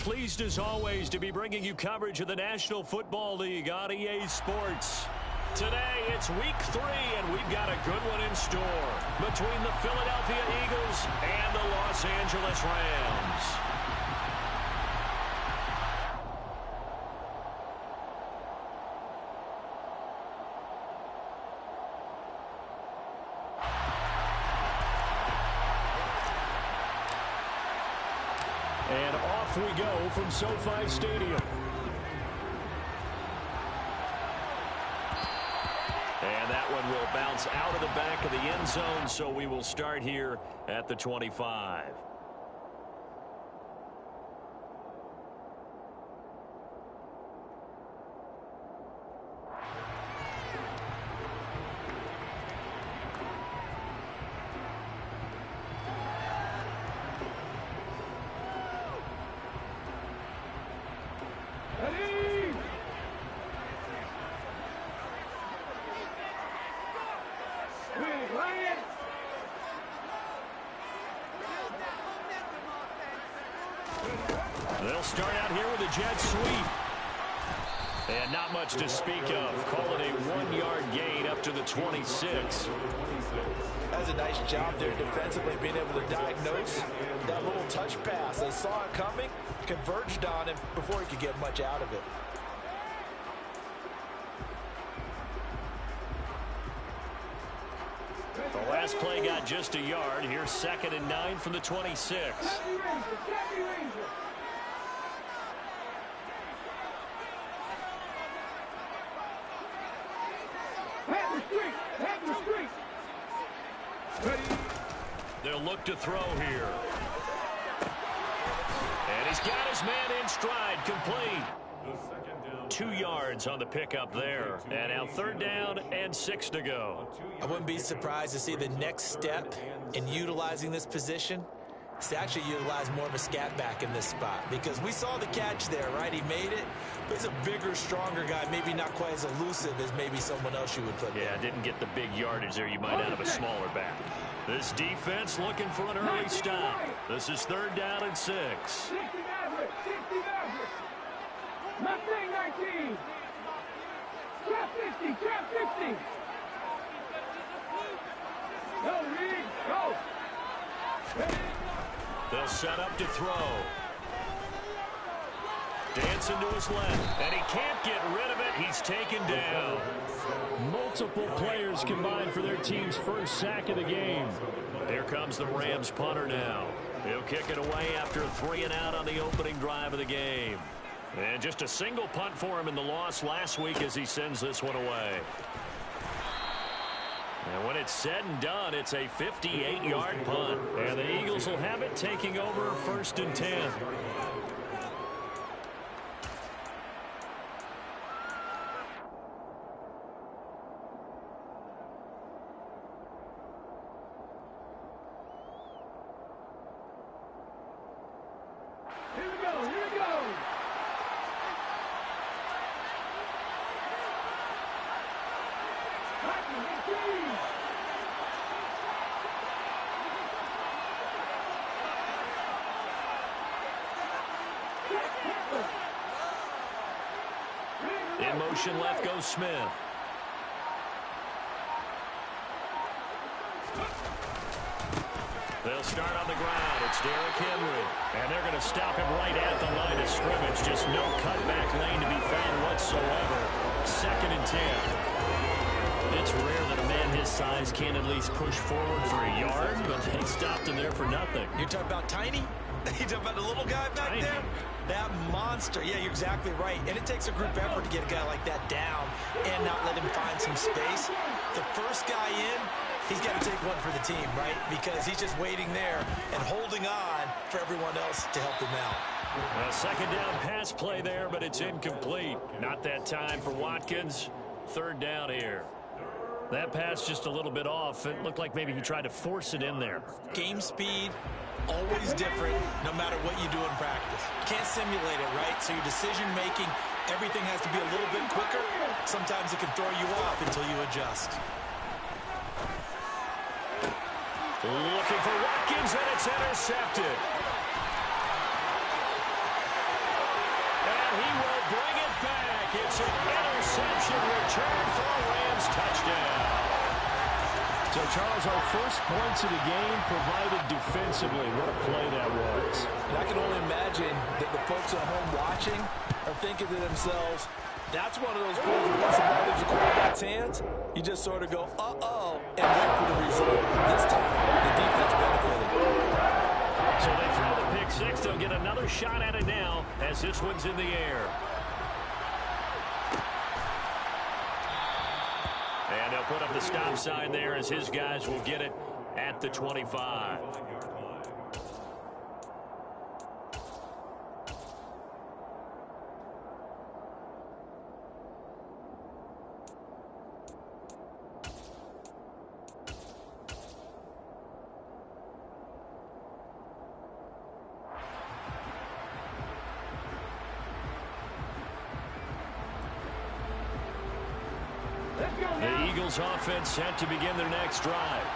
pleased as always to be bringing you coverage of the National Football League on EA Sports. Today, it's week 3, and we've got a good one in store between the Philadelphia Eagles and the Los Angeles Rams. And off we go from SoFi Stadium. And that one will bounce out of the back of the end zone, so we will start here at the 25. They'll start out here with a jet sweep. And not much to speak of. Call it a 1-yard gain up to the 26. That's a nice job there defensively, being able to diagnose that little touch pass. They saw it coming, converged on him before he could get much out of it. The last play got just a yard. Here's 2nd and 9 from the 26. They'll look to throw here. And he's got his man in stride, complete. 2 yards on the pickup there. And now 3rd down and 6 to go. I wouldn't be surprised to see the next step in utilizing this position is to actually utilize more of a scat back in this spot. Because we saw the catch there, right? He made it. But he's a bigger, stronger guy, maybe not quite as elusive as maybe someone else you would put there. Yeah, didn't get the big yardage there you might out of a smaller back. This defense looking for an early stop. This is 3rd down and 6. 60 Maverick, 60 Maverick. Mustang 19. Trap 50, trap 50. Go, Reed, go. They'll set up to throw. Dancing to his left, and he can't get rid of it. He's taken down. Multiple players combined for their team's first sack of the game. Here comes the Rams punter now. He'll kick it away after a 3-and-out on the opening drive of the game. And just a single punt for him in the loss last week as he sends this one away. And when it's said and done, it's a 58-yard punt. And the Eagles will have it taking over 1st and 10. In motion left goes Smith. They'll start on the ground. It's Derrick Henry. And they're going to stop him right at the line of scrimmage. Just no cutback lane to be found whatsoever. 2nd and 10. It's rare that a man his size can at least push forward for a yard, but they stopped him there for nothing. You're talking about tiny? You talking about the little guy back there? That monster. Yeah, you're exactly right. And it takes a group effort to get a guy like that down and not let him find some space. The first guy in, he's got to take one for the team, right? Because he's just waiting there and holding on for everyone else to help him out. A 2nd down pass play there, but it's incomplete. Not that time for Watkins. 3rd down here. That pass just a little bit off. It looked like maybe he tried to force it in there. Game speed, always different no matter what you do in practice. You can't simulate it, right? So your decision-making, everything has to be a little bit quicker. Sometimes it can throw you off until you adjust. Looking for Watkins, and it's intercepted. he will bring it back. It's an interception return for a Rams touchdown. So, Charles, our first points of the game provided defensively. What a play that was. And I can only imagine that the folks at home watching are thinking to themselves, that's one of those plays where once the ball leaves the quarterback's hands, you just sort of go, uh-oh, and wait for the result. This time, the defense benefited. So they throw the pick six. They'll get another shot at it now as this one's in the air. And they'll put up the stop sign there as his guys will get it at the 25. The Eagles offense set to begin their next drive.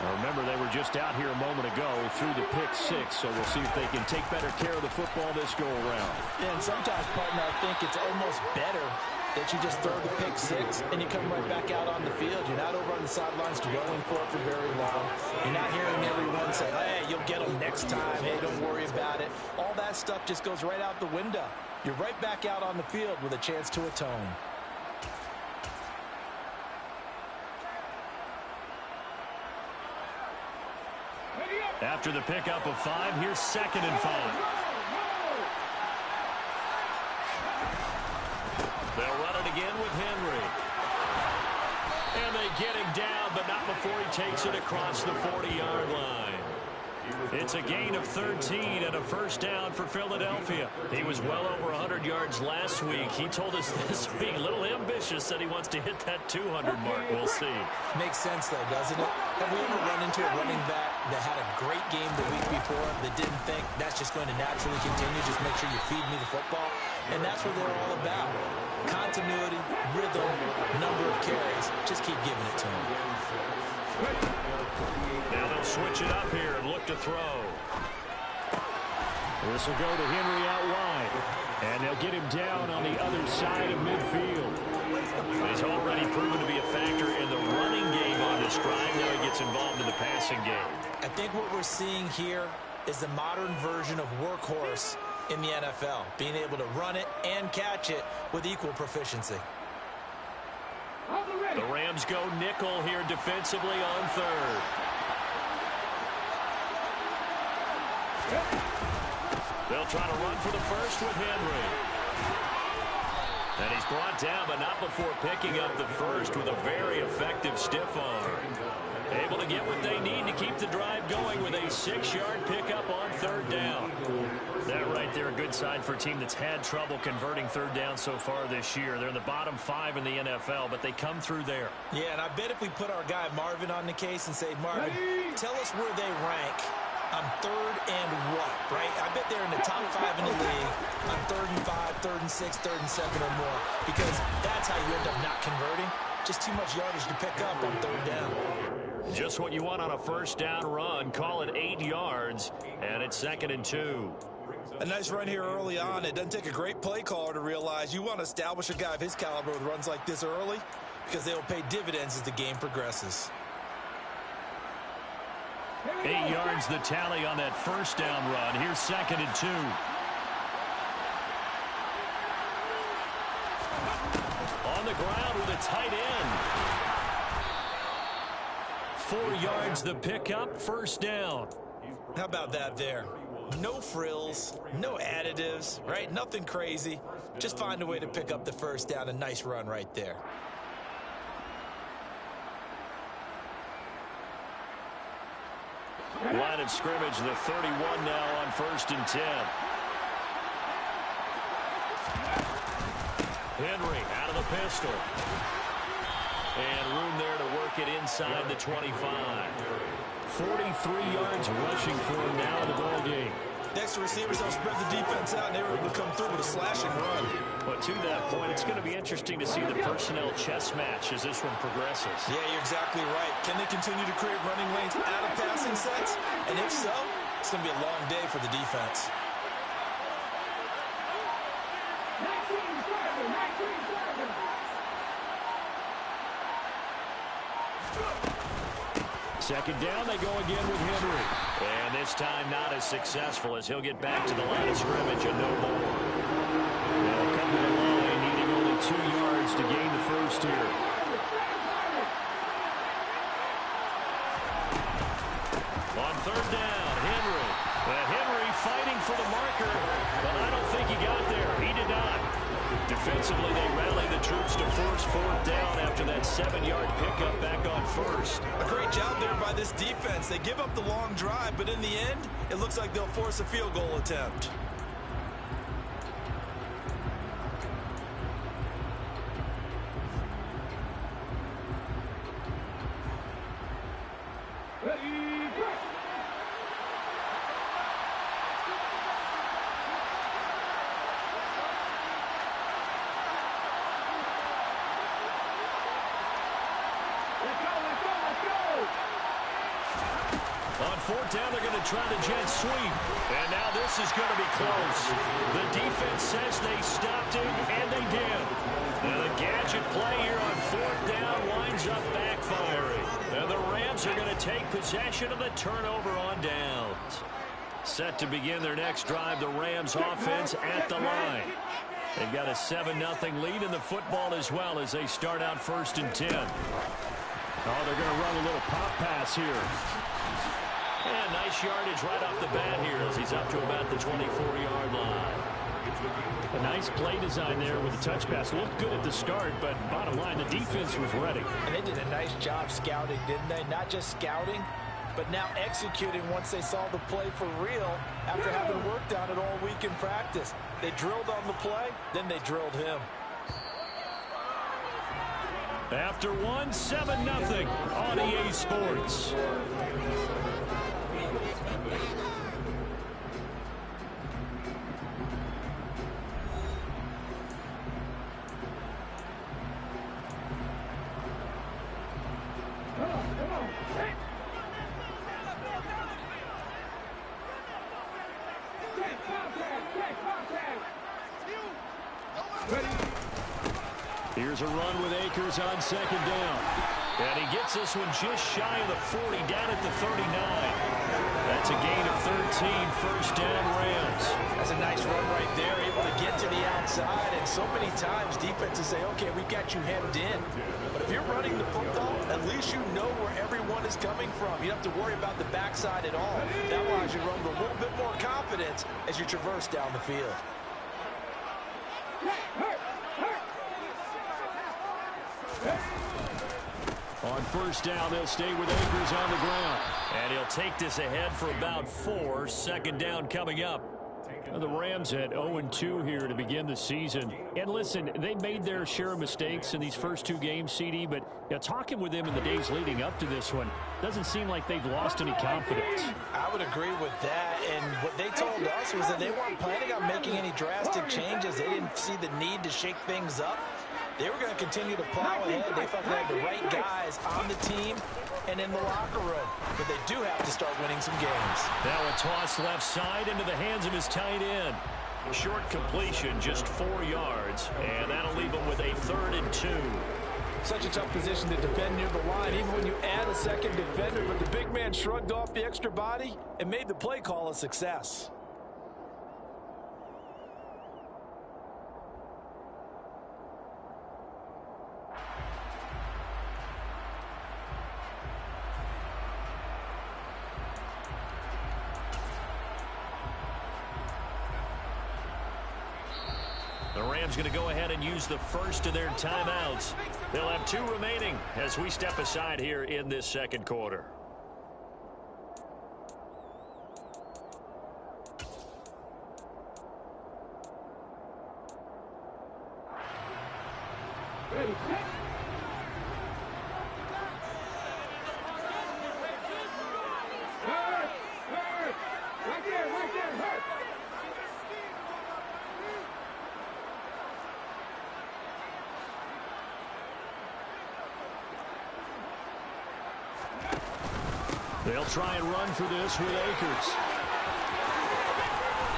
Now remember, they were just out here a moment ago through the pick six, so we'll see if they can take better care of the football this go-around. Yeah, and sometimes, partner, I think it's almost better that you just throw the pick six and you come right back out on the field. You're not over on the sidelines dwelling for it for very long. You're not hearing everyone say, hey, you'll get them next time. Hey, don't worry about it. All that stuff just goes right out the window. You're right back out on the field with a chance to atone. After the pickup of 5, here's 2nd and 5. They'll run it again with Henry. And they get him down, but not before he takes it across the 40-yard line. It's a gain of 13 and a first down for Philadelphia. He was well over 100 yards last week. He told us this week, a little ambitious, that he wants to hit that 200 mark. We'll see. Makes sense, though, doesn't it? Have we ever run into a running back that had a great game the week before that didn't think that's just going to naturally continue, just make sure you feed me the football? And that's what they're all about. Continuity, rhythm, number of carries. Just keep giving it to him. Now they'll switch it up here and look to throw. This will go to Henry out wide. And they'll get him down on the other side of midfield. He's already proven to be a factor in the running game on this drive. Now he gets involved in the passing game. I think what we're seeing here is the modern version of workhorse in the NFL, being able to run it and catch it with equal proficiency. The Rams go nickel here defensively on 3rd. They'll try to run for the first with Henry. And he's brought down, but not before picking up the first with a very effective stiff arm. Able to get what they need to keep the drive going with a 6-yard pickup on 3rd down. That right there, a good sign for a team that's had trouble converting 3rd down so far this year. They're in the bottom 5 in the NFL, but they come through there. Yeah, and I bet if we put our guy Marvin on the case and say, Marvin, tell us where they rank on 3rd and what, right? I bet they're in the top 5 in the league on 3rd and 5, 3rd and 6, 3rd and 7 or more, because that's how you end up not converting. Just too much yardage to pick up on 3rd down. Just what you want on a first down run. Call it 8 yards, and it's 2nd and 2. A nice run here early on. It doesn't take a great play caller to realize you want to establish a guy of his caliber with runs like this early, because they will pay dividends as the game progresses. 8 yards the tally on that first down run. Here's 2nd and 2. On the ground with a tight end. 4 yards the pickup, first down. How about that there? No frills, no additives, right? Nothing crazy. Just find a way to pick up the first down. A nice run right there. Line of scrimmage, the 31 now on 1st and 10. Henry out of the pistol. And room there to work it inside the 25. 43 yards rushing for him now in the ball game. Next to receivers, they'll spread the defense out, and they were able to come through with a slashing run. But to that point, it's going to be interesting to see the personnel chess match as this one progresses. Yeah, you're exactly right. Can they continue to create running lanes out of passing sets? And if so, it's going to be a long day for the defense. Second down, they go again with Henry. And this time not as successful as he'll get back to the line of scrimmage and no more. They'll come to the line, needing only 2 yards to gain the first here. On third down, Henry. Henry fighting for the marker, but I don't think he got there. He did not. Defensively, they rally the troops to force fourth down after that 7-yard pickup back on first. A great job there by this defense. They give up the long drive, but in the end, it looks like they'll force a field goal attempt. On fourth down, they're going to try the jet sweep. And now this is going to be close. The defense says they stopped it, and they did. Now the gadget play here on fourth down winds up backfiring. And the Rams are going to take possession of the turnover on downs. Set to begin their next drive, the Rams offense at the line. They've got a 7-0 lead in the football as well as they start out 1st and 10. Oh, they're going to run a little pop pass here. And nice yardage right off the bat here as he's up to about the 24-yard line. A nice play design there with the touch pass. Looked good at the start, but bottom line, the defense was ready. And they did a nice job scouting, didn't they? Not just scouting, but now executing once they saw the play for real after having worked on it all week in practice. They drilled on the play, then they drilled him. After one, 7-0 on EA Sports. Here's a run with Akers on second down. And he gets this one just shy of the 40, down at the 39. That's a gain of 13, first down Rams. That's a nice run right there, able to get to the outside. And so many times defenses say, okay, we've got you hemmed in. But if you're running the football, at least you know where everyone is coming from. You don't have to worry about the backside at all. That allows you to run with a little bit more confidence as you traverse down the field. On first down, they'll stay with Akers on the ground. And he'll take this ahead for about 4. Second down coming up. The Rams at 0-2 here to begin the season. And listen, they made their share of mistakes in these first 2 games, CD, but talking with them in the days leading up to this one, doesn't seem like they've lost any confidence. I would agree with that, and what they told us was that they weren't planning on making any drastic changes. They didn't see the need to shake things up. They were going to continue to plow ahead. They thought they had the right guys on the team and in the locker room. But they do have to start winning some games. Now a toss left side into the hands of his tight end. Short completion, just 4 yards, and that'll leave him with a 3rd and 2. Such a tough position to defend near the line, even when you add a second defender. But the big man shrugged off the extra body and made the play call a success. The Rams going to go ahead and use the first of their timeouts. They'll have 2 remaining as we step aside here in this second quarter. Ready, set. Hurt. Right there, hurt. They'll try and run for this with Akers.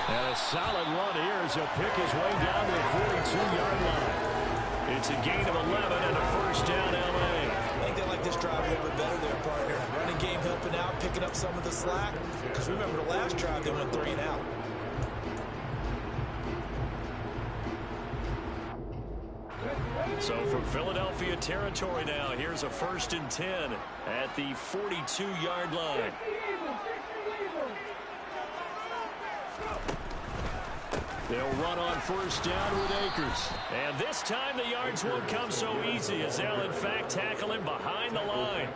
And a solid run here as he'll pick his way down to the 42-yard line. It's a gain of 11 and a first down, L.A. I think they like this drive a little bit better there, partner. Running game out, picking up some of the slack. Because remember, the last drive, they went 3 and out. So from Philadelphia territory now, here's a 1st and 10 at the 42-yard line. They'll run on 1st down with Akers. And this time the yards won't come so easy as they'll, in fact, tackle him behind the line.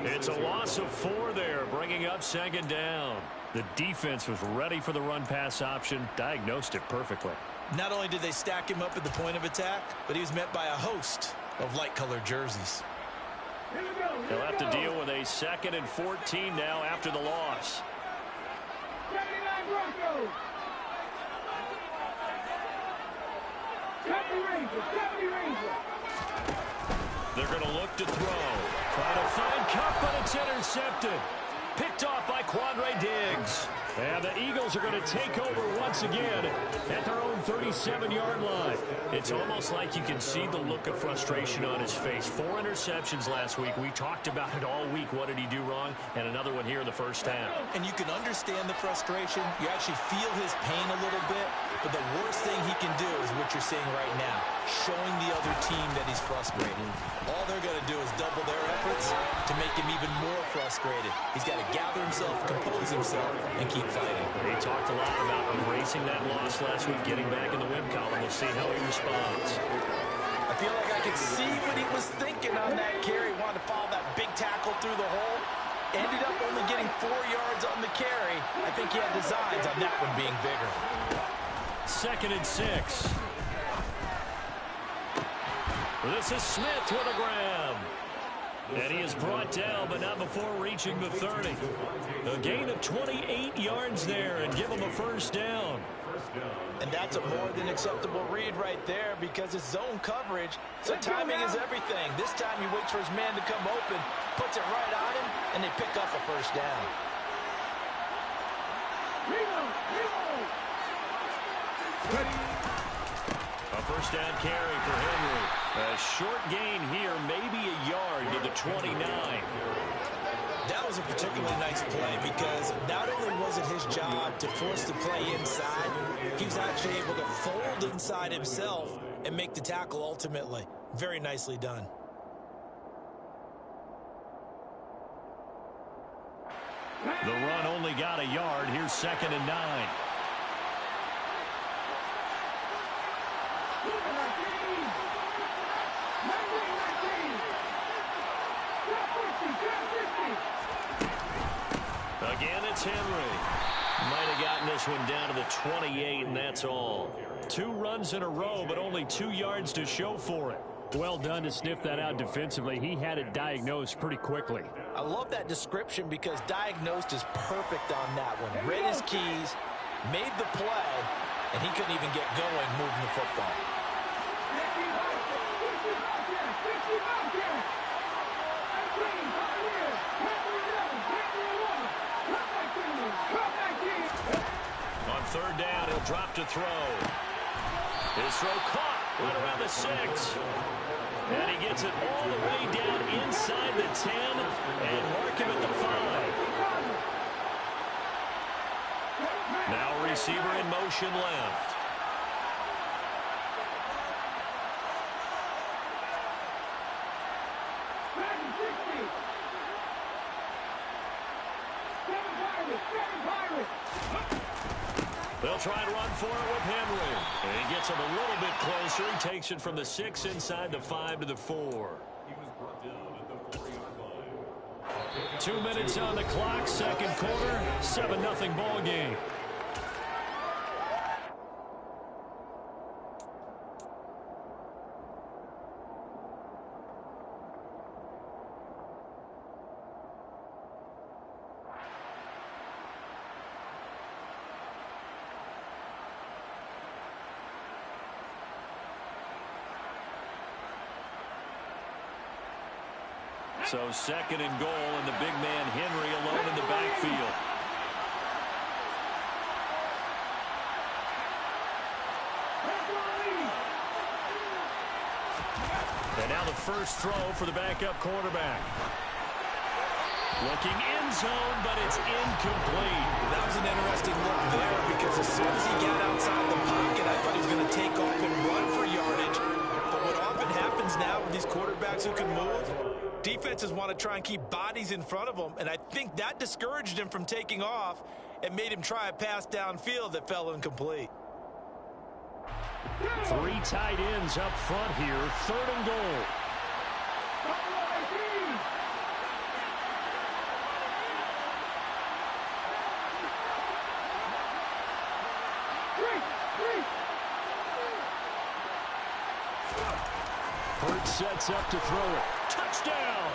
It's a loss of 4 there, bringing up 2nd down. The defense was ready for the run-pass option, diagnosed it perfectly. Not only did they stack him up at the point of attack, but he was met by a host of light-colored jerseys. They'll have to deal with a 2nd and 14 now after the loss. They're going to look to throw. Trying to find Cup, but it's intercepted. Picked off by Quandre Diggs. And the Eagles are going to take over once again at their own 37-yard line. It's almost like you can see the look of frustration on his face. 4 interceptions last week. We talked about it all week. What did he do wrong? And another one here in the first half. And you can understand the frustration. You actually feel his pain a little bit. But the worst thing he can do is what you're seeing right now, showing the other team that he's frustrated. All they're going to do is double their efforts to make him even more frustrated. He's got to gather himself, compose himself, and keep fighting. He talked a lot about embracing that loss last week, getting back in the win column. We'll see how he responds. I feel like I could see what he was thinking on that carry. Wanted to follow that big tackle through the hole. Ended up only getting 4 yards on the carry. I think he had designs on that one being bigger. 2nd and 6. This is Smith with a grab. And he is brought down, but not before reaching the 30. A gain of 28 yards there and give him a 1st down. And that's a more than acceptable read right there because it's zone coverage, so timing is everything. This time he waits for his man to come open, puts it right on him, and they pick up a 1st down. A 1st down carry for Henry. A short gain here, maybe a yard to the 29. That was a particularly nice play because not only was it his job to force the play inside, he was actually able to fold inside himself and make the tackle ultimately. Very nicely done. The run only got a yard. Here's 2nd and 9. Again, it's Henry. Might have gotten this one down to the 28, and that's all. 2 runs in a row, but only 2 yards to show for it. Well done to sniff that out defensively. He had it diagnosed pretty quickly. I love that description because diagnosed is perfect on that one. Read his keys, made the play, and he couldn't even get going moving the football. On 3rd down, he'll drop to throw. His throw caught right around the 6. And he gets it all the way down inside the 10 and mark him at the 5. Now a receiver in motion left. They'll try and run for it with Henry. And he gets him a little bit closer. He takes it from the 6 inside the 5 to the 4. 2 minutes on the clock, 2nd quarter, 7-0 ball game. So 2nd and goal, and the big man Henry alone in the backfield. And now the first throw for the backup quarterback. Looking end zone, but it's incomplete. That was an interesting look there because as soon as he got outside the pocket, I thought he was going to take off and run for yardage. But what often happens now with these quarterbacks who can move, defenses want to try and keep bodies in front of them, and I think that discouraged him from taking off and made him try a pass downfield that fell incomplete. 3 tight ends up front here, 3rd and goal. Hurts sets up to throw it. Touchdown!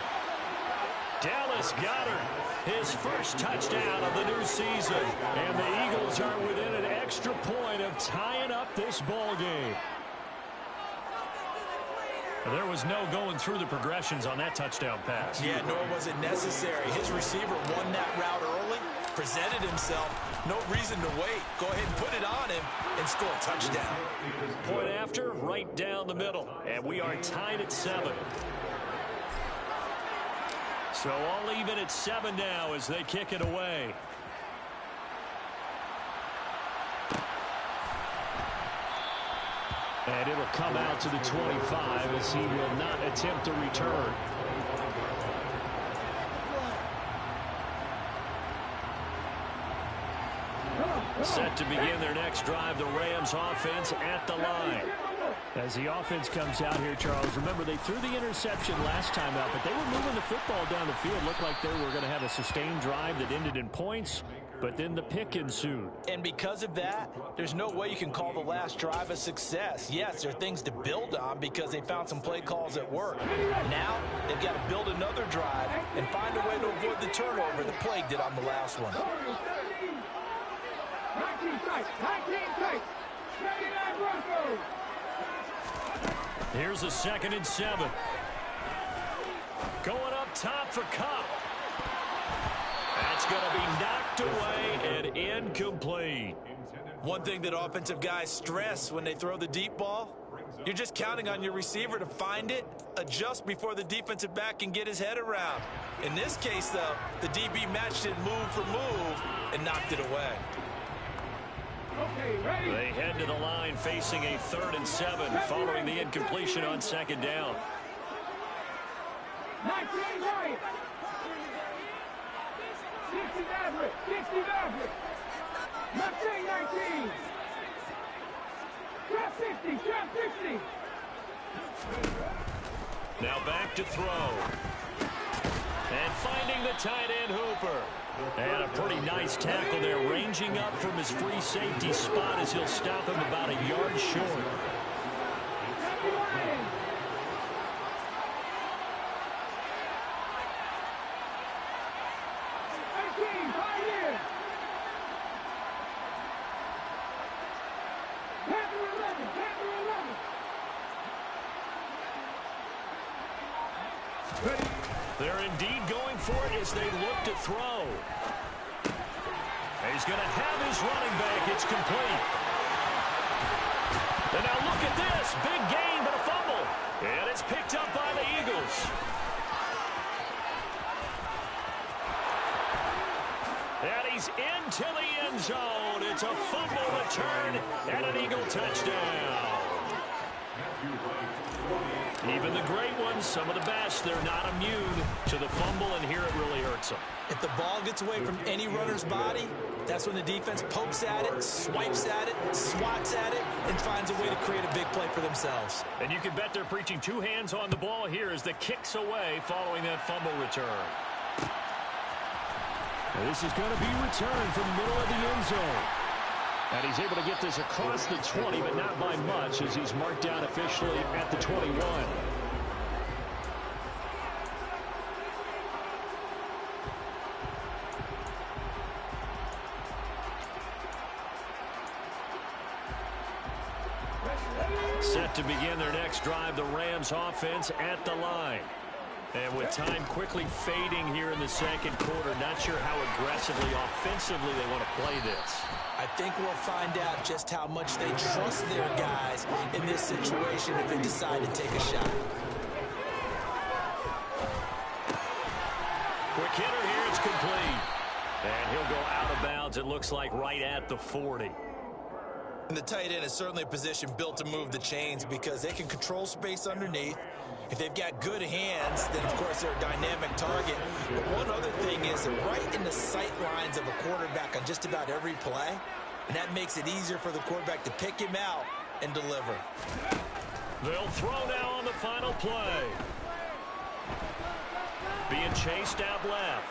Dallas Goedert, his first touchdown of the new season. And the Eagles are within an extra point of tying up this ball game. There was no going through the progressions on that touchdown pass. Yeah, nor was it necessary. His receiver won that route early, presented himself. No reason to wait. Go ahead and put it on him and score a touchdown. Point after, right down the middle. And we are tied at 7. So all even at 7 now as they kick it away. And it'll come out to the 25 as he will not attempt a return. Set to begin their next drive, the Rams offense at the line. As the offense comes out here, Charles, remember they threw the interception last time out, but they were moving the football down the field. Looked like they were going to have a sustained drive that ended in points, but then the pick ensued. And because of that, there's no way you can call the last drive a success. Yes, there are things to build on because they found some play calls at work. Now, they've got to build another drive and find a way to avoid the turnover the Plague did on the last one. 19 tight. Broncos. Here's a 2nd and 7. Going up top for Cup. That's going to be knocked away and incomplete. One thing that offensive guys stress when they throw the deep ball, you're just counting on your receiver to find it, adjust before the defensive back can get his head around. In this case, though, the DB matched it move for move and knocked it away. Okay, ready? They head to the line facing a 3rd and 7 following the incompletion on 2nd down. 19 right. 60 average. 60 average. Not saying 19. Trap 60. Trap 60. Now back to throw. And finding the tight end Hooper. And a pretty nice tackle there, ranging up from his free safety spot as he'll stop him about a yard short. They're indeed going for it as they look to throw. He's going to have his running back. It's complete. And now look at this. Big gain, but a fumble. And it's picked up by the Eagles. And he's into the end zone. It's a fumble return and an Eagle touchdown. Even the great ones, some of the best, they're not immune to the fumble, and here it really hurts them. If the ball gets away from any runner's body, that's when the defense pokes at it, swipes at it, swats at it, and finds a way to create a big play for themselves. And you can bet they're preaching 2 hands on the ball here as the kick's away following that fumble return. And this is going to be returned from the middle of the end zone. And he's able to get this across the 20, but not by much as he's marked down officially at the 21. Set to begin their next drive, the Rams offense at the line. And with time quickly fading here in the 2nd quarter, not sure how aggressively, offensively they want to play this. I think we'll find out just how much they trust their guys in this situation if they decide to take a shot. Quick hitter here. It's complete. And he'll go out of bounds, it looks like, right at the 40. And the tight end is certainly a position built to move the chains because they can control space underneath. If they've got good hands, then, of course, they're a dynamic target. But one other thing is that right in the sight lines of a quarterback on just about every play, and that makes it easier for the quarterback to pick him out and deliver. They'll throw now on the final play. Being chased out left.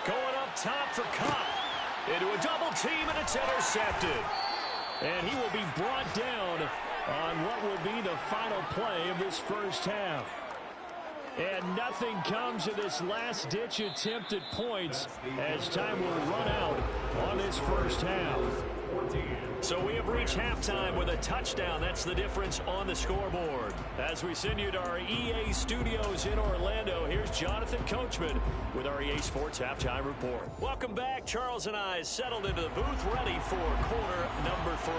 Going up top for Cup. Into a double team, and it's intercepted. And he will be brought down on what will be the final play of this first half. And nothing comes of this last-ditch attempt at points as time will run out on this first half. So we have reached halftime with a touchdown. That's the difference on the scoreboard. As we send you to our EA studios in Orlando, here's Jonathan Coachman with our EA Sports Halftime Report. Welcome back. Charles and I settled into the booth ready for quarter number 3.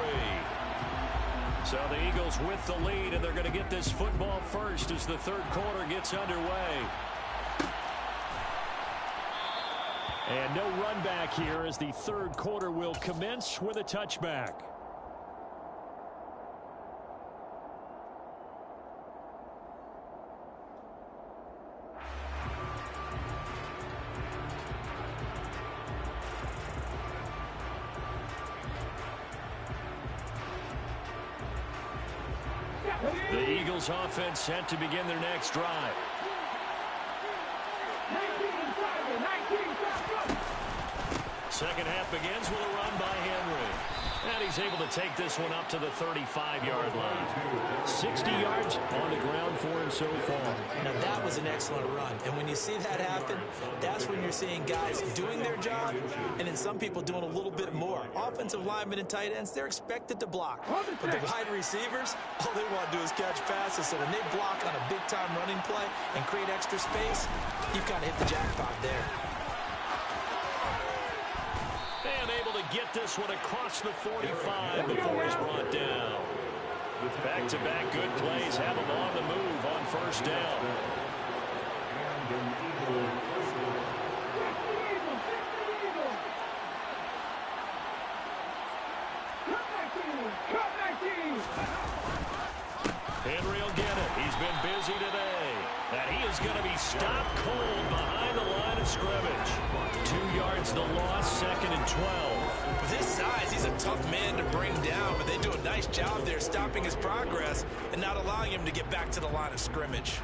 So the Eagles with the lead, and they're going to get this football first as the third quarter gets underway. And no run back here as the third quarter will commence with a touchback. The Eagles offense set to begin their next drive. Second half begins with a run by Henry. And he's able to take this one up to the 35-yard line. 60 yards on the ground for him so far. Now, that was an excellent run. And when you see that happen, that's when you're seeing guys doing their job and then some people doing a little bit more. Offensive linemen and tight ends, they're expected to block. But the wide receivers, all they want to do is catch passes. So when they block on a big-time running play and create extra space, you've kind of hit the jackpot there. And able to get this one across the 45 before he's brought down. Back-to-back good plays have him on the move on first down. Henry will get it. He's been busy today. And he is going to be stopped cold behind the line of scrimmage. 2 yards the loss, 2nd and 12. With his size, he's a tough man to bring down, but they do a nice job there stopping his progress and not allowing him to get back to the line of scrimmage.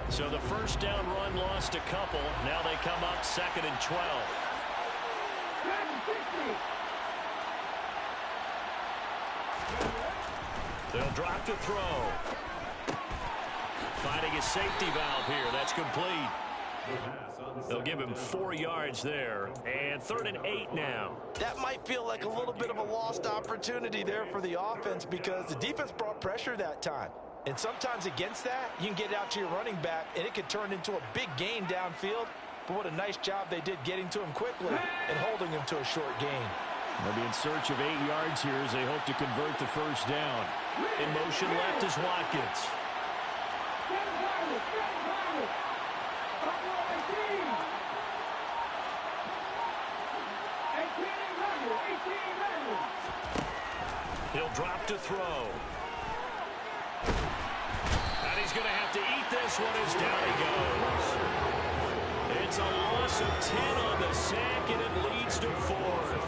So the first down run lost a couple. Now they come up 2nd and 12. They'll drop to throw. Finding a safety valve here. That's complete. They'll give him 4 yards there. And 3rd and 8 now. That might feel like a little bit of a lost opportunity there for the offense because the defense brought pressure that time. And sometimes against that, you can get out to your running back, and it could turn into a big gain downfield. But what a nice job they did getting to him quickly and holding him to a short gain. They'll be in search of 8 yards here as they hope to convert the first down. In motion left is Watkins. He'll drop to throw. And he's going to have to eat this one as down he goes. It's a loss of 10 on the sack, and it leads to 4th.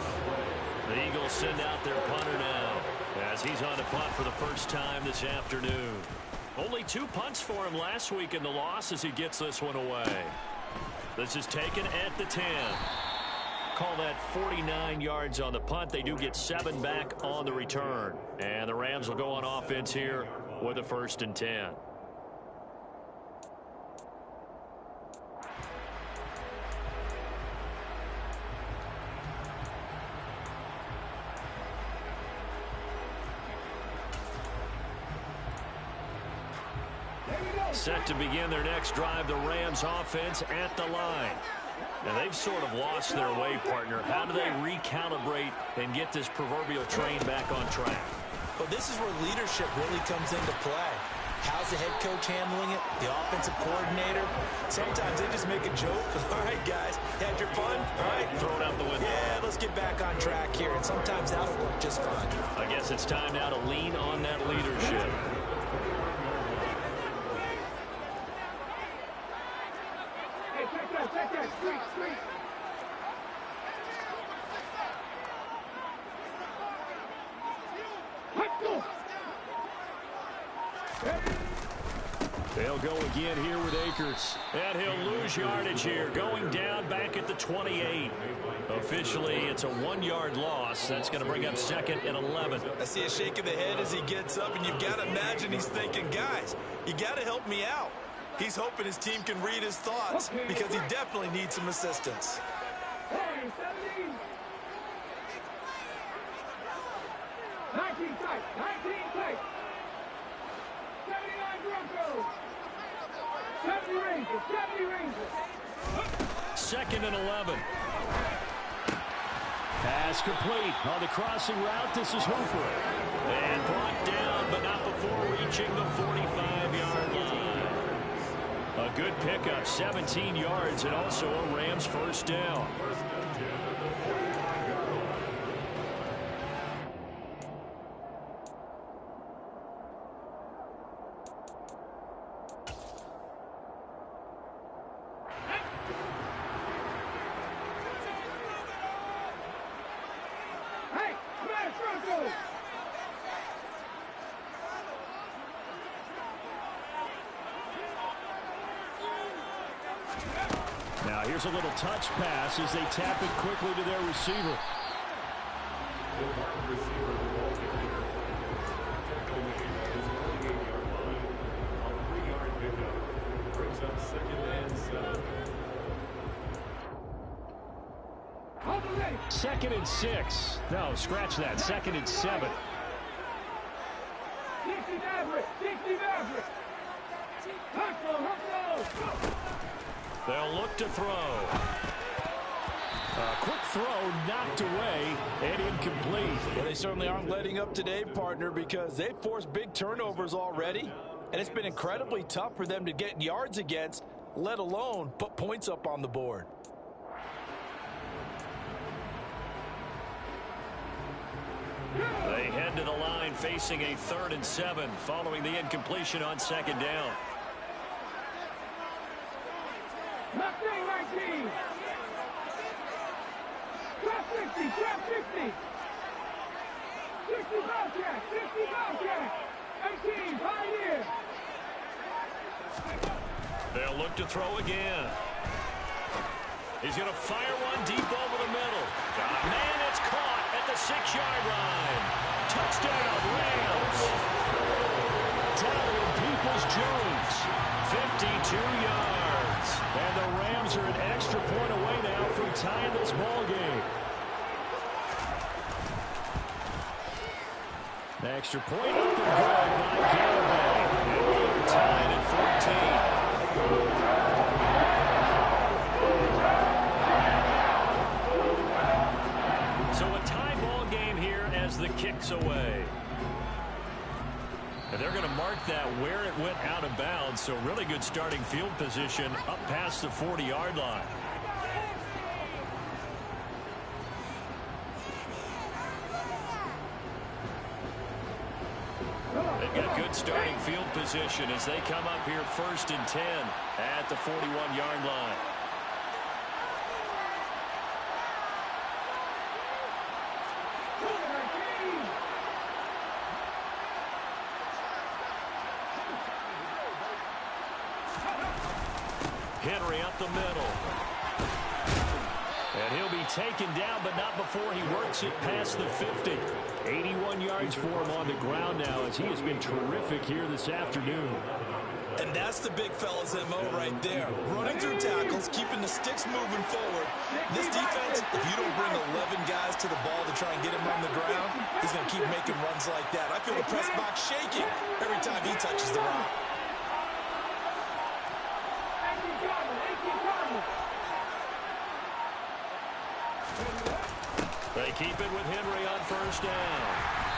The Eagles send out their punter now as he's on to punt for the first time this afternoon. Only 2 punts for him last week in the loss as he gets this one away. This is taken at the 10. Call that 49 yards on the punt. They do get 7 back on the return. And the Rams will go on offense here with a 1st and 10. Set to begin their next drive, the Rams offense at the line. Now they've sort of lost their way, partner. How do they recalibrate and get this proverbial train back on track? Well, this is where leadership really comes into play. How's the head coach handling it? The offensive coordinator? Sometimes they just make a joke. All right, guys, had your fun? All right, Throw it out the window. yeah, let's get back on track here, and sometimes that'll work just fine. I guess it's time now to lean on that leadership. Hey, check that, street. Let's go. They'll go again here with Akers. And he'll lose yardage here, going down back at the 28. Officially, it's a 1-yard loss. That's going to bring up 2nd and 11. I see a shake of the head as he gets up, and you've got to imagine he's thinking, guys, you got to help me out. He's hoping his team can read his thoughts because he definitely needs some assistance. Hey, 17. 19 tight. 79 Broncos. 70 Rangers. 2nd and 11. Pass complete on the crossing route. This is Hooper. And brought down, but not before reaching the 45-yard line. A good pickup, 17 yards, and also a Rams first down. Hey, smash Broncos. Now here's a little touch pass as they tap it quickly to their receiver. On the leg. 2nd and 6. No, scratch that. 2nd and 7. 60 Maverick. Huckle. They'll look to throw. A quick throw knocked away and incomplete. Well, they certainly aren't letting up today, partner, because they've forced big turnovers already, and it's been incredibly tough for them to get yards against, let alone put points up on the board. They head to the line facing a 3rd and 7 following the incompletion on 2nd down. Mustang 19. Drop 50. 60 Bobcat. 18, Pioneer. They'll look to throw again. He's going to fire one deep over the middle. Man, it's caught at the 6-yard line. Touchdown, Rams. Tyler Peoples-Jones, 52 yards. and the Rams are an extra point away now from tying this ball game. The extra point up and good by Galloway. And we're tied at 14. So a tie ball game here as the kick's away. And they're going to mark that where it went out of bounds. So really good starting field position up past the 40-yard line. They've got good starting field position as they come up here 1st and 10 at the 41-yard line. Henry up the middle. And he'll be taken down, but not before he works it past the 50. 81 yards for him on the ground now as he has been terrific here this afternoon. And that's the big fella's MO right there. Running through tackles, keeping the sticks moving forward. This defense, if you don't bring 11 guys to the ball to try and get him on the ground, he's going to keep making runs like that. I feel the press box shaking every time he touches the rock. They keep it with Henry on 1st down.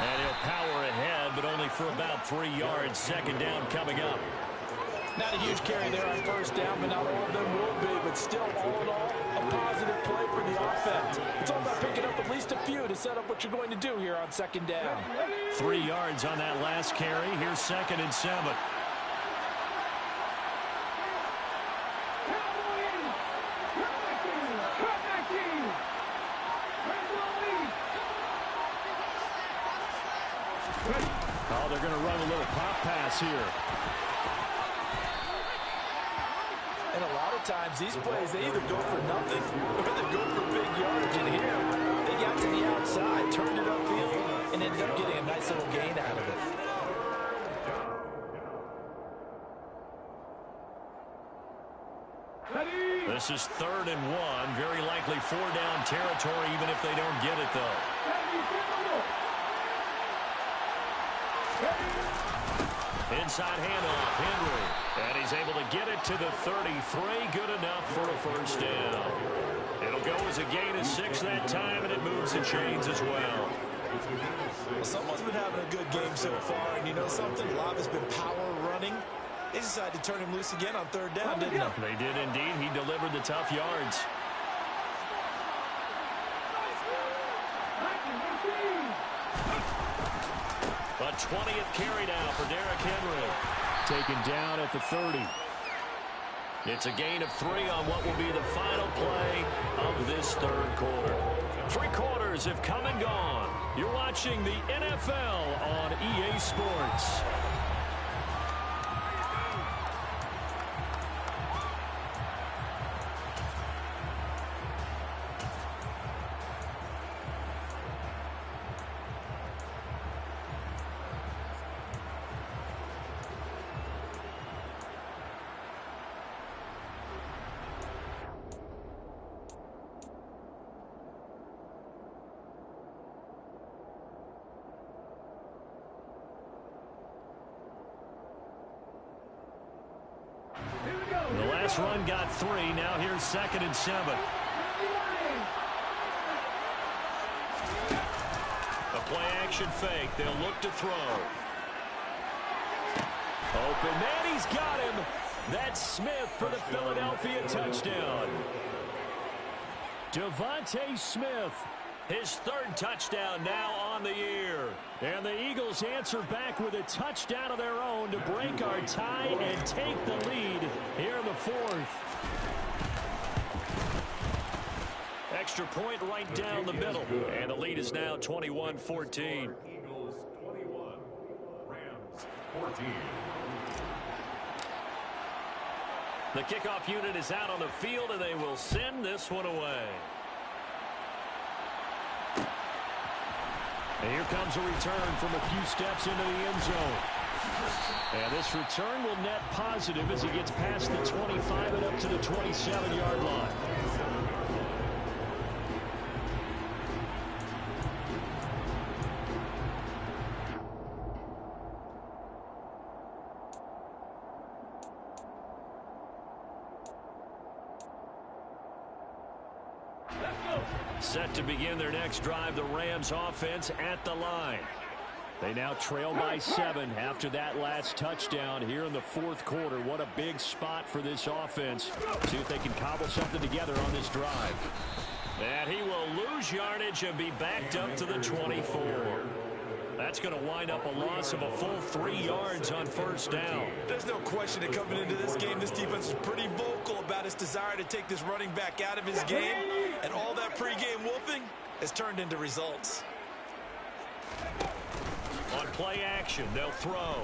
And he'll power ahead, but only for about 3 yards. Second down coming up. Not a huge carry there on first down, but not all of them will be. But still, all in all, a positive play for the offense. It's all about picking up at least a few to set up what you're going to do here on second down. 3 yards on that last carry. Here's 2nd and 7. Oh, they're going to run a little pop pass here. And a lot of times, these plays, they either go for nothing or they go for big yardage. And here, they got to the outside, turned it upfield, and ended up getting a nice little gain out of it. This is 3rd and 1. Very likely 4-down territory, even if they don't get it, though. Inside handoff, Henry. And he's able to get it to the 33. Good enough for a first down. It'll go as a gain of 6 that time, and it moves the chains as well. Well, someone's been having a good game so far, and you know something? A lot has been power running. They decided to turn him loose again on 3rd down, didn't they? They did indeed. He delivered the tough yards. A 20th carry now for Derrick Henry. Taken down at the 30. It's a gain of 3 on what will be the final play of this 3rd quarter. 3 quarters have come and gone. You're watching the NFL on EA Sports. The last run got 3. Now here's 2nd and 7. A play-action fake. They'll look to throw. Open man, he's got him. That's Smith for the Philadelphia touchdown. Devontae Smith, his 3rd touchdown now on the year. And the Eagles answer back with a touchdown of their own to break our tie and take the lead here in the 4th. Extra point right down the middle. And the lead is now 21-14. Eagles 21, Rams 14. The kickoff unit is out on the field, and they will send this one away. And here comes a return from a few steps into the end zone. And this return will net positive as he gets past the 25 and up to the 27-yard line. Set to begin their next drive, the Rams offense at the line. They now trail by 7 after that last touchdown here in the 4th quarter. What a big spot for this offense. See if they can cobble something together on this drive. And he will lose yardage and be backed up to the 24. That's going to wind up a loss of a full 3 yards on first down. There's no question that coming into this game, this defense is pretty vocal about its desire to take this running back out of his game. And all that pregame wolfing has turned into results. On play action, they'll throw.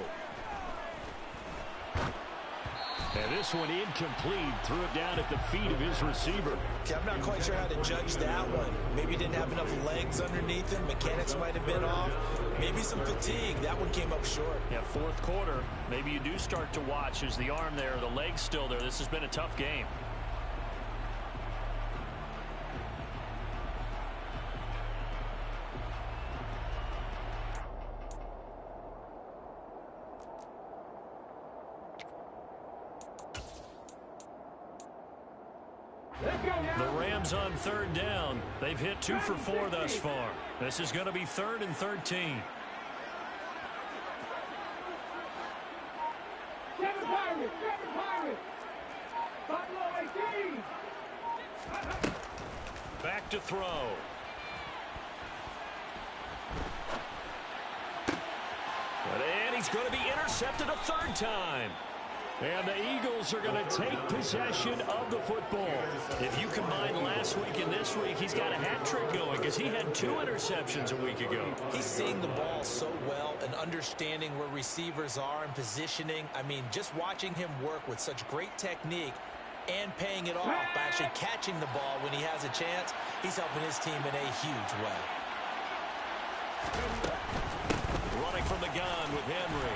And this one incomplete. Threw it down at the feet of his receiver. Yeah, I'm not quite sure how to judge that one. Maybe he didn't have enough legs underneath him. Mechanics might have been off. Maybe some fatigue. That one came up short. Yeah, 4th quarter. Maybe you do start to watch. Is the arm there, the leg's still there? This has been a tough game. The Rams on 3rd down. They've hit 2 for 4 thus far. This is going to be 3rd and 13. back to throw. And he's going to be intercepted a third time. And the Eagles are going to take possession of the football. If you combine last week and this week, he's got a hat trick going because he had 2 interceptions a week ago. He's seeing the ball so well and understanding where receivers are and positioning. I mean, just watching him work with such great technique and paying it off by actually catching the ball when he has a chance, he's helping his team in a huge way. Running from the gun with Henry.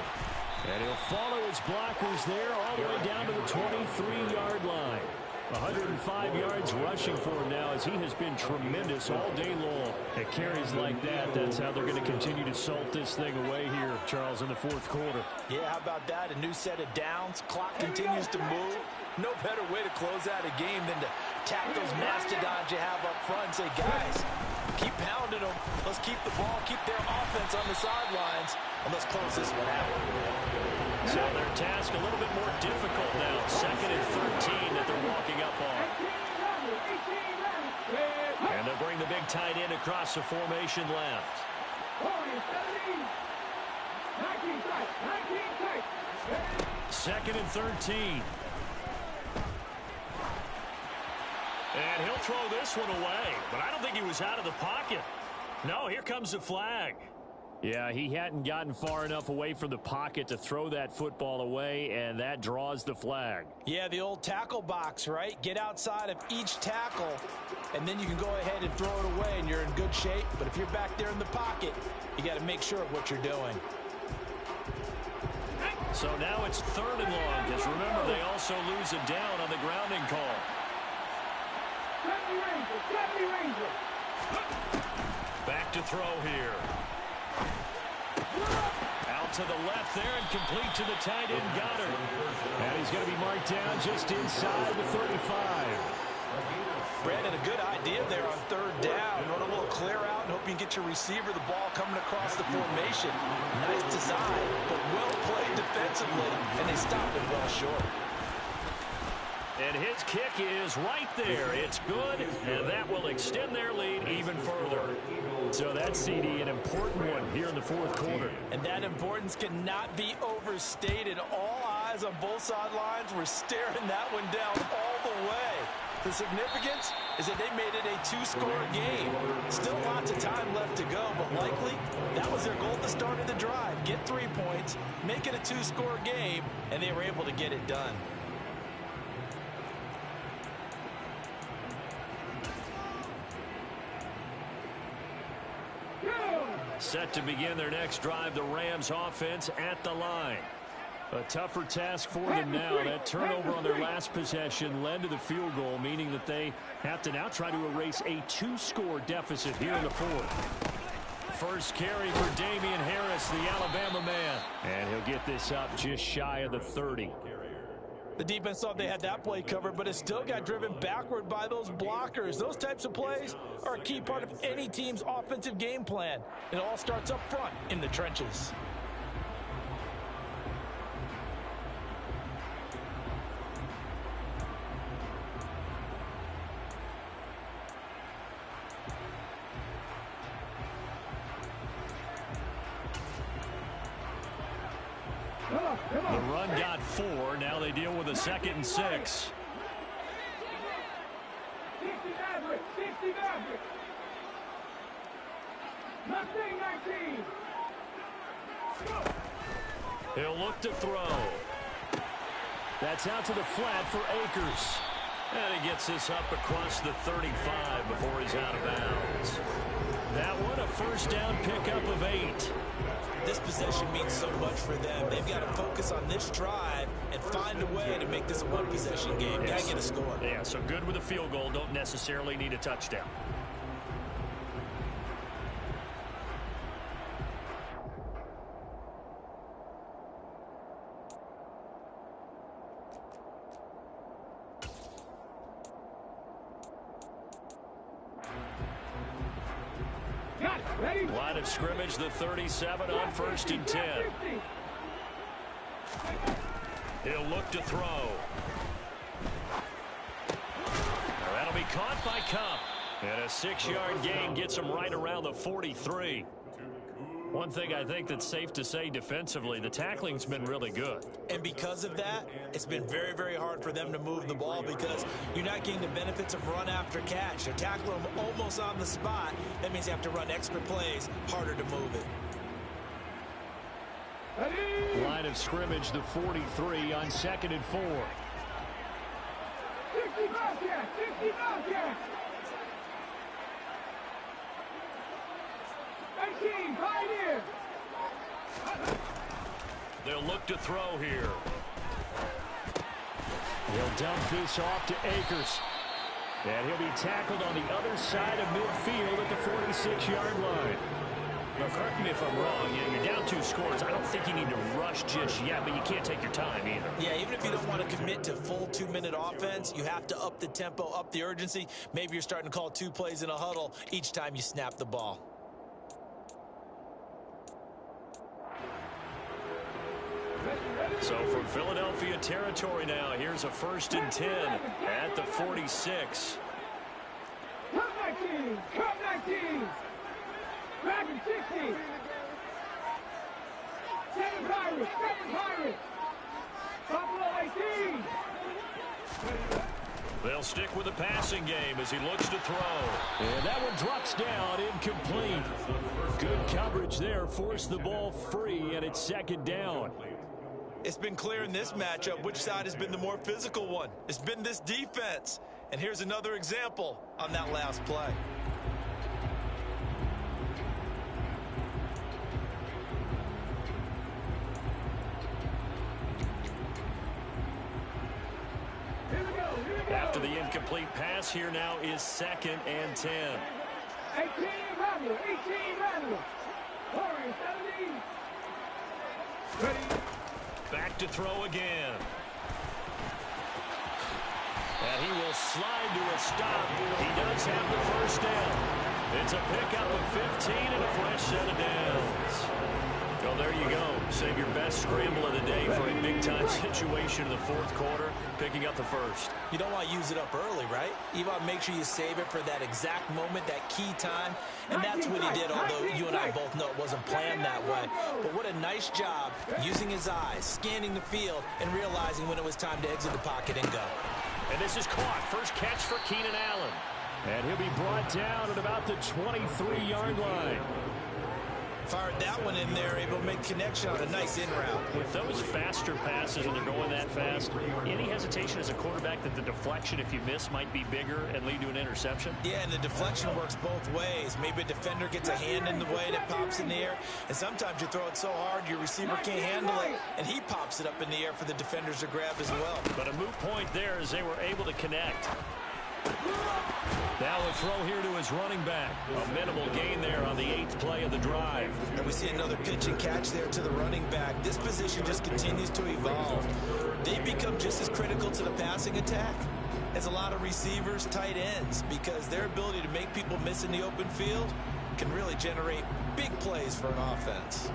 And he'll follow his blockers there all the way down to the 23-yard line. 105 yards rushing for him now as he has been tremendous all day long. At carries like that, that's how they're going to continue to salt this thing away here, Charles, in the fourth quarter. Yeah, how about that? A new set of downs. Clock continues to move. No better way to close out a game than to tap those mastodons you have up front and say, guys, keep pounding them. Let's keep the ball, keep their offense on the sidelines, and let's close this one out. So their task a little bit more difficult now. 2nd and 13 that they're walking up on. And they'll bring the big tight end across the formation left. 2nd and 13. And he'll throw this one away. But I don't think he was out of the pocket. No, here comes the flag. Yeah, he hadn't gotten far enough away from the pocket to throw that football away, and that draws the flag. Yeah, the old tackle box, right? Get outside of each tackle, and then you can go ahead and throw it away, and you're in good shape. But if you're back there in the pocket, you got to make sure of what you're doing. So now it's 3rd and long, because remember, they also lose a down on the grounding call. Back to throw here. Out to the left there and complete to the tight end Goddard. And he's going to be marked down just inside the 35. Brandon, a good idea there on 3rd down. Run a little clear out and hope you can get your receiver the ball coming across the formation. Nice design, but well played defensively, and they stopped him well short. And his kick is right there. It's good, and that will extend their lead even further. So that's, CD, an important one here in the fourth quarter. And that importance cannot be overstated. All eyes on both sidelines were staring that one down all the way. The significance is that they made it a 2-score game. Still lots of time left to go, but likely that was their goal at the start of the drive. Get 3 points, make it a 2-score game, and they were able to get it done. Set to begin their next drive, the Rams offense at the line. A tougher task for them now. That turnover on their last possession led to the field goal, meaning that they have to now try to erase a 2-score deficit here in the fourth. First carry for Damian Harris, the Alabama man. And he'll get this up just shy of the 30. The defense thought they had that play covered, but it still got driven backward by those blockers. Those types of plays are a key part of any team's offensive game plan. It all starts up front in the trenches. The run got 4. Now they deal with a 2nd and 6. 60 Maverick, 60 Maverick. 19. He'll look to throw. That's out to the flat for Akers. And he gets this up across the 35 before he's out of bounds. That one a first down pickup of 8. This possession means so much for them. They've got to focus on this drive and find a way to make this a one-possession game. Got to get a score. Yeah, so good with a field goal. Don't necessarily need a touchdown. Line of scrimmage, the 37 on 1st and 10. He'll look to throw. That'll be caught by Cup. And a 6-yard gain gets him right around the 43. One thing I think that's safe to say defensively, the tackling's been really good. And because of that, it's been very, very hard for them to move the ball because you're not getting the benefits of run after catch. They're tackling them almost on the spot. That means you have to run extra plays, harder to move it. Line of scrimmage, the 43 on 2nd and 4. 60 Bobcats! 60 Bobcats! 19, Pioneer! They'll look to throw here. He'll dump this off to Akers. And he'll be tackled on the other side of midfield at the 46-yard line. Now, correct me if I'm wrong. You're down 2 scores. I don't think you need to rush just yet, but you can't take your time either. Yeah, even if you don't want to commit to full 2-minute offense, you have to up the tempo, up the urgency. Maybe you're starting to call 2 plays in a huddle each time you snap the ball. So from Philadelphia territory now, here's a 1st and 10 at the 46. Come 19! Come 19! Back in 60! 7 Pirates! 7 Pirates! Buffalo 18! They'll stick with the passing game as he looks to throw. And that one drops down, incomplete. Good coverage there, forced the ball free, and it's 2nd down. It's been clear in this matchup which side has been the more physical one. It's been this defense. And here's another example on that last play. After the incomplete pass, here now is 2nd and 10. 18 Randall! 18 Randall! Warriors 17! Ready? Back to throw again. And he will slide to a stop. He does have the 1st down. It's a pickup of 15 and a fresh set of downs. Well, there you go. Save your best scramble of the day for a big-time situation in the 4th quarter, picking up the 1st. You don't want to use it up early, right? You want to make sure you save it for that exact moment, that key time. And that's what he did, although you and I both know it wasn't planned that way. But what a nice job using his eyes, scanning the field, and realizing when it was time to exit the pocket and go. And this is caught. First catch for Keenan Allen. And he'll be brought down at about the 23-yard line. Fired that one in there, able to make connection on a nice in route. With those faster passes and they're going that fast, any hesitation as a quarterback that the deflection, if you miss, might be bigger and lead to an interception? Yeah, and the deflection works both ways. Maybe a defender gets a hand in the way and it pops in the air, and sometimes you throw it so hard your receiver can't handle it, and he pops it up in the air for the defenders to grab as well. But a moot point there as they were able to connect. Now a throw here to his running back. A minimal gain there on the 8th play of the drive. And we see another pitch and catch there to the running back. This position just continues to evolve. They become just as critical to the passing attack as a lot of receivers, tight ends, because their ability to make people miss in the open field can really generate big plays for an offense.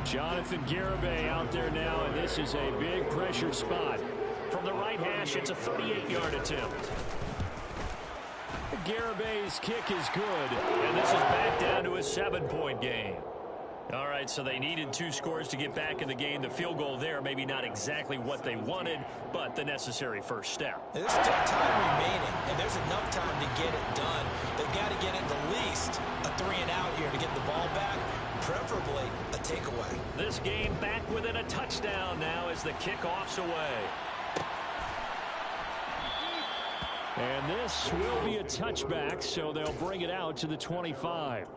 Jonathan Garibay out there now, and this is a big pressure spot. From the right hash, it's a 38-yard attempt. Garibay's kick is good, and this is back down to a 7-point game. All right, so they needed 2 scores to get back in the game. The field goal there, maybe not exactly what they wanted, but the necessary first step. There's still time remaining, and there's enough time to get it done. They've got to get at least a 3-and-out here to get the ball back, preferably a takeaway. This game back within a touchdown now as the kickoff's away. And this will be a touchback, so they'll bring it out to the 25.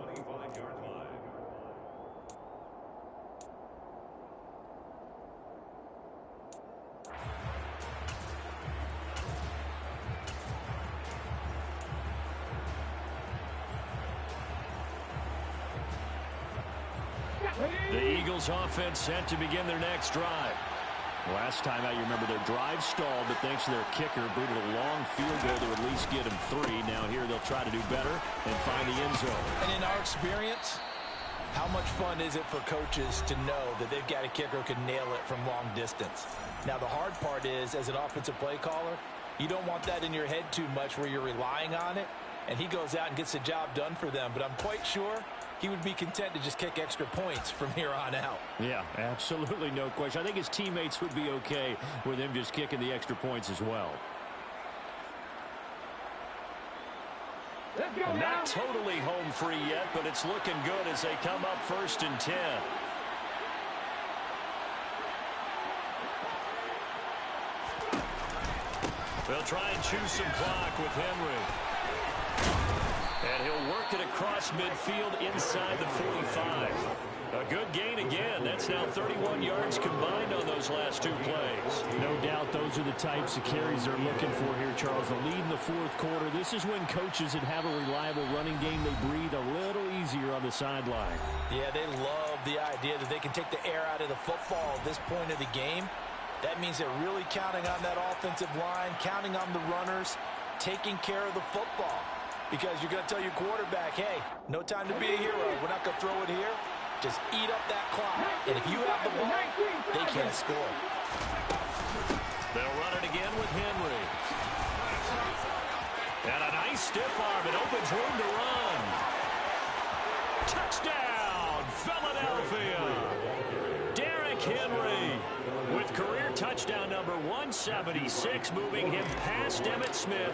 The Eagles offense set to begin their next drive. Last time out, you remember their drive stalled, but thanks to their kicker, booted a long field goal to at least get them 3. Now here they'll try to do better and find the end zone. And in our experience, How much fun is it for coaches to know that they've got a kicker who can nail it from long distance? Now, the hard part is, as an offensive play caller, you don't want that in your head too much where you're relying on it, and he goes out and gets the job done for them. But I'm quite sure he would be content to just kick extra points from here on out. Yeah, absolutely no question. I think his teammates would be okay with him just kicking the extra points as well. Not totally home free yet, but it's looking good as they come up 1st and 10. They'll try and choose some clock with Henry. And he'll work it across midfield inside the 45. A good gain again. That's now 31 yards combined on those last 2 plays. No doubt those are the types of carries they're looking for here, Charles. The lead in the 4th quarter. This is when coaches that have a reliable running game, they breathe a little easier on the sideline. Yeah, they love the idea that they can take the air out of the football at this point of the game. That means they're really counting on that offensive line, counting on the runners, taking care of the football. Because you're going to tell your quarterback, hey, no time to be a hero. We're not going to throw it here. Just eat up that clock. And if you have the ball, they can't score. They'll run it again with Henry. And a nice stiff arm. It opens room to run. Touchdown, Philadelphia. Derrick Henry with career touchdown number 176, moving him past Emmitt Smith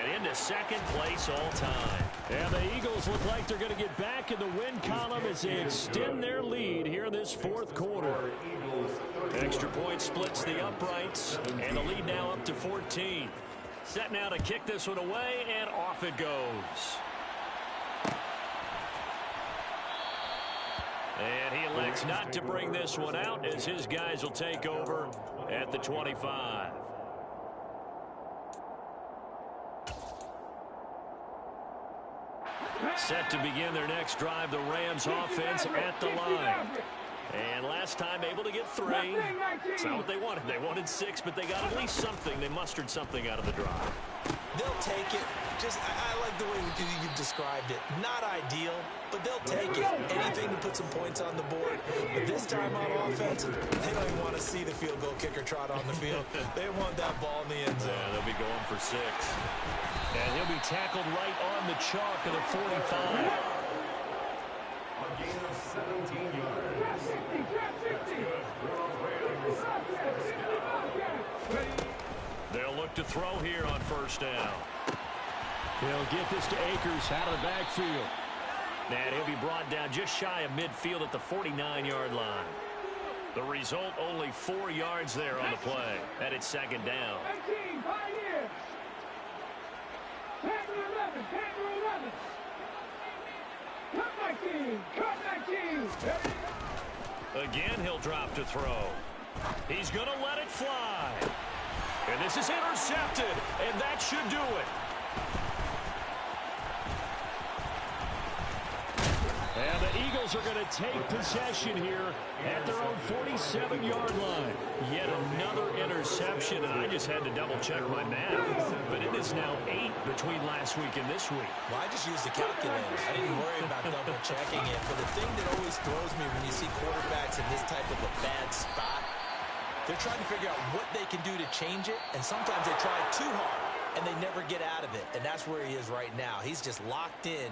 and into 2nd place all time. And the Eagles look like they're going to get back in the win column as they extend their lead here in this 4th quarter. Extra point splits the uprights, and the lead now up to 14. Set now to kick this one away, and off it goes. And he elects not to bring this one out as his guys will take over at the 25. Set to begin their next drive, the Rams offense at the line. And last time able to get 3. It's not what they wanted. They wanted 6, but they got at least something. They mustered something out of the drive. They'll take it. I like the way you've described it. Not ideal, but they'll take it. Anything to put some points on the board. But this time on offense, they don't even want to see the field goal kicker trot on the field. They want that ball in the end zone. Yeah, they'll be going for 6. And he'll be tackled right on the chalk of the 45. A gain of 17 yards. They'll look to throw here on 1st down. They'll get this to Akers out of the backfield. And he'll be brought down just shy of midfield at the 49-yard line. The result, only 4 yards there on the play. And it's 2nd down. 18, Pioneers. 10 to 11, 10 to 11. Cut 19. Again, he'll drop to throw. He's going to let it fly. And this is intercepted, and that should do it. And the Eagles are going to take possession here at their own 47-yard line. Yet another interception, and I just had to double-check my math. But it is now 8 between last week and this week. Well, I just used the calculator. I didn't worry about double-checking it. But the thing that always throws me when you see quarterbacks in this type of a bad spot, they're trying to figure out what they can do to change it, and sometimes they try too hard, and they never get out of it. And that's where he is right now. He's just locked in